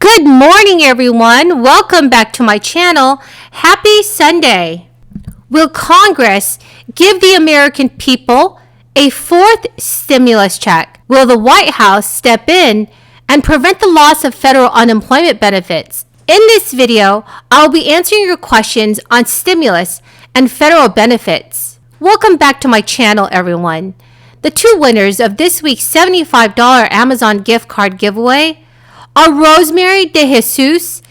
Good morning, everyone. Welcome back to my channel. Happy Sunday. Will Congress give the American people a fourth stimulus check? Will the White House step in and prevent the loss of federal unemployment benefits? In this video, I'll be answering your questions on stimulus and federal benefits. Welcome back to my channel, everyone. The two winners of this week's $75 Amazon gift card giveaway are Rosemary De Jesus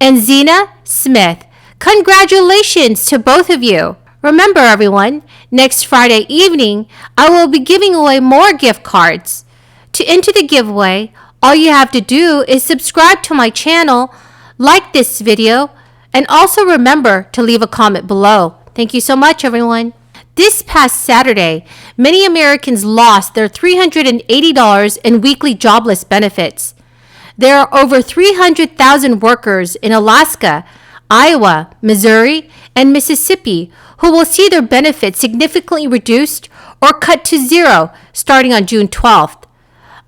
and Zena Smith. Congratulations to both of you. Remember, everyone, next Friday evening, I will be giving away more gift cards. To enter the giveaway, all you have to do is subscribe to my channel, like this video, and also remember to leave a comment below. Thank you so much, everyone. This past Saturday, many Americans lost their $380 in weekly jobless benefits. There are over 300,000 workers in Alaska, Iowa, Missouri, and Mississippi who will see their benefits significantly reduced or cut to zero starting on June 12th.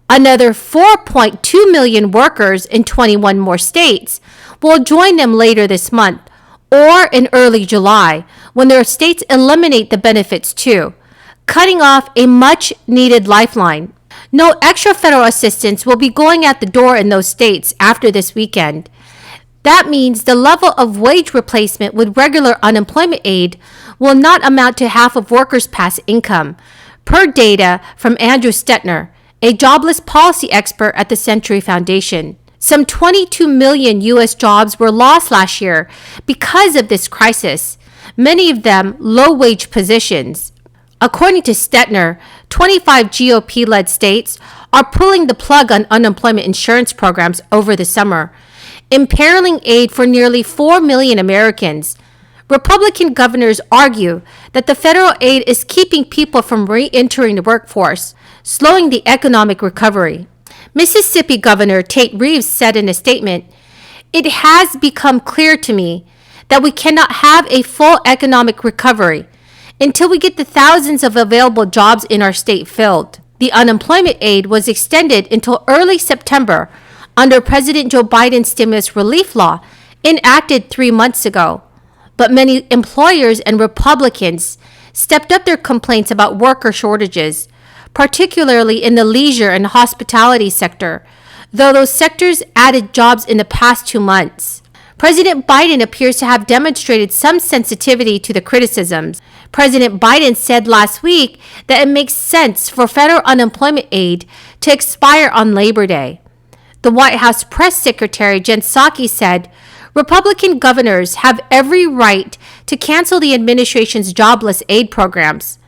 Another 4.2 million workers in 21 more states will join them later this month or in early July when their states eliminate the benefits too, cutting off a much-needed lifeline. No extra federal assistance will be going out the door in those states after this weekend. That means the level of wage replacement with regular unemployment aid will not amount to half of workers' past income, per data from Andrew Stetner, a jobless policy expert at the Century Foundation. Some 22 million U.S. jobs were lost last year because of this crisis, many of them low-wage positions. According to Stetner, 25 GOP-led states are pulling the plug on unemployment insurance programs over the summer, imperiling aid for nearly 4 million Americans. Republican governors argue that the federal aid is keeping people from re-entering the workforce, slowing the economic recovery. Mississippi Governor Tate Reeves said in a statement, "It has become clear to me that we cannot have a full economic recovery until we get the thousands of available jobs in our state filled." The unemployment aid was extended until early September under President Joe Biden's stimulus relief law enacted 3 months ago. But many employers and Republicans stepped up their complaints about worker shortages, particularly in the leisure and hospitality sector, though those sectors added jobs in the past 2 months. President Biden appears to have demonstrated some sensitivity to the criticisms. President Biden said last week that it makes sense for federal unemployment aid to expire on Labor Day. The White House press secretary Jen Psaki said Republican governors have every right to cancel the administration's jobless aid programs.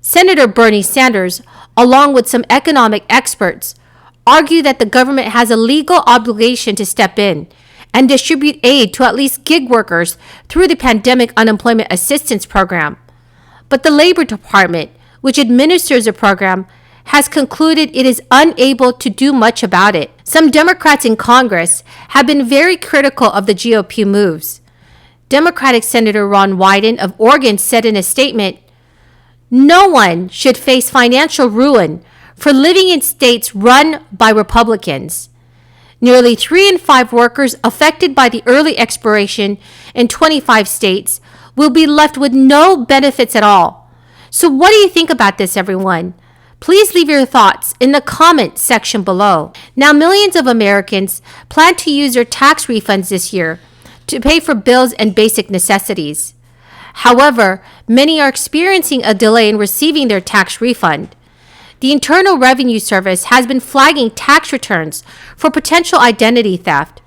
Senator Bernie Sanders, along with some economic experts, argue that the government has a legal obligation to step in and distribute aid to at least gig workers through the Pandemic Unemployment Assistance Program. But the Labor Department, which administers the program, has concluded it is unable to do much about it. Some Democrats in Congress have been very critical of the GOP moves. Democratic Senator Ron Wyden of Oregon said in a statement, "No one should face financial ruin for living in states run by Republicans. Nearly 3 in 5 workers affected by the early expiration in 25 states will be left with no benefits at all." So what do you think about this, everyone? Please leave your thoughts in the comment section below. Now, millions of Americans plan to use their tax refunds this year to pay for bills and basic necessities. However, many are experiencing a delay in receiving their tax refund. The Internal Revenue Service has been flagging tax returns for potential identity theft.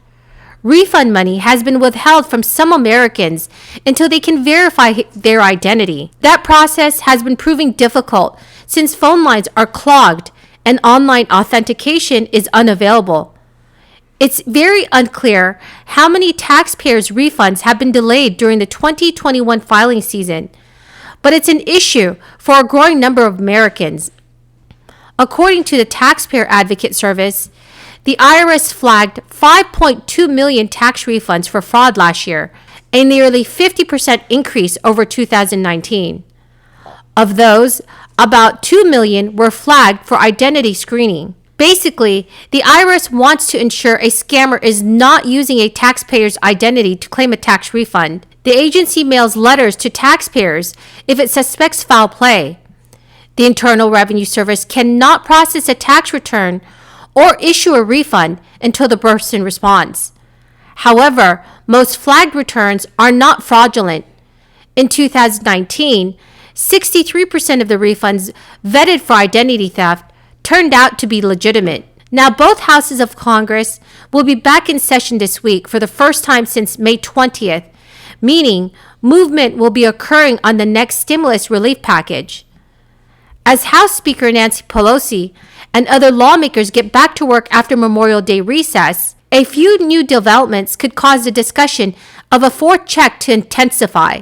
Refund money has been withheld from some Americans until they can verify their identity. That process has been proving difficult since phone lines are clogged and online authentication is unavailable. It's very unclear how many taxpayers' refunds have been delayed during the 2021 filing season, but it's an issue for a growing number of Americans. According to the Taxpayer Advocate Service, the IRS flagged 5.2 million tax refunds for fraud last year, a nearly 50% increase over 2019. Of those, about 2 million were flagged for identity screening. Basically, the IRS wants to ensure a scammer is not using a taxpayer's identity to claim a tax refund. The agency mails letters to taxpayers if it suspects foul play. The Internal Revenue Service cannot process a tax return or issue a refund until the person responds. However, most flagged returns are not fraudulent. In 2019, 63% of the refunds vetted for identity theft turned out to be legitimate. Now, both houses of Congress will be back in session this week for the first time since May 20th, meaning movement will be occurring on the next stimulus relief package. As House Speaker Nancy Pelosi and other lawmakers get back to work after Memorial Day recess, a few new developments could cause the discussion of a fourth check to intensify.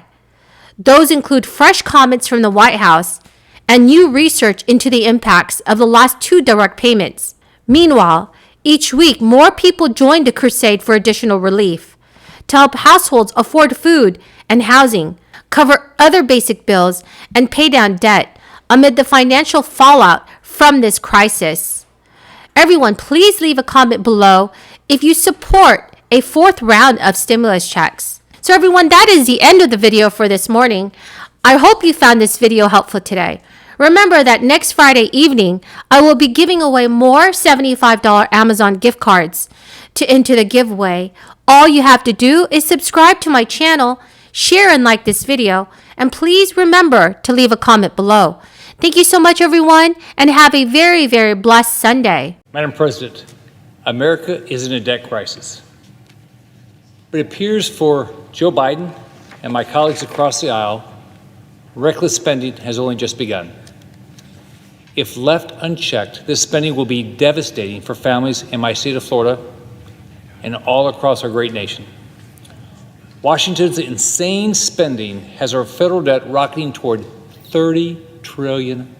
Those include fresh comments from the White House and new research into the impacts of the last two direct payments. Meanwhile, each week more people join the crusade for additional relief to help households afford food and housing, cover other basic bills, and pay down debt amid the financial fallout from this crisis. Everyone, please leave a comment below if you support a fourth round of stimulus checks. So everyone, that is the end of the video for this morning. I hope you found this video helpful today. Remember that next Friday evening, I will be giving away more $75 Amazon gift cards to enter the giveaway. All you have to do is subscribe to my channel, share and like this video, and please remember to leave a comment below. Thank you so much, everyone, and have a very, very blessed Sunday. Madam President, America is in a debt crisis. But it appears for Joe Biden and my colleagues across the aisle, reckless spending has only just begun. If left unchecked, this spending will be devastating for families in my state of Florida and all across our great nation. Washington's insane spending has our federal debt rocketing toward $30 trillion.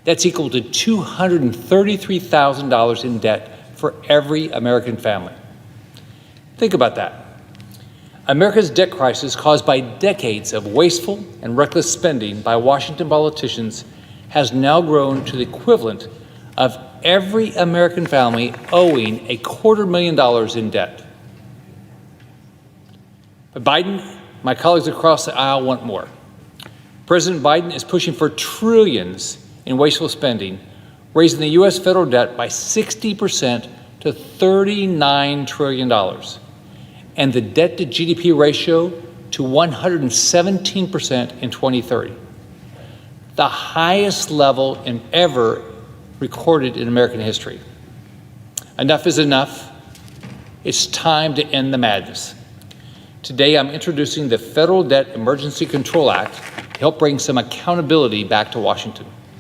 That's equal to $233,000 in debt for every American family. Think about that. America's debt crisis, caused by decades of wasteful and reckless spending by Washington politicians, has now grown to the equivalent of every American family owing $250,000 in debt. But Biden, my colleagues across the aisle want more. President Biden is pushing for trillions in wasteful spending, raising the U.S. federal debt by 60% to $39 trillion, and the debt-to-GDP ratio to 117% in 2030, the highest level ever recorded in American history. Enough is enough. It's time to end the madness. Today, I'm introducing the Federal Debt Emergency Control Act to help bring some accountability back to Washington.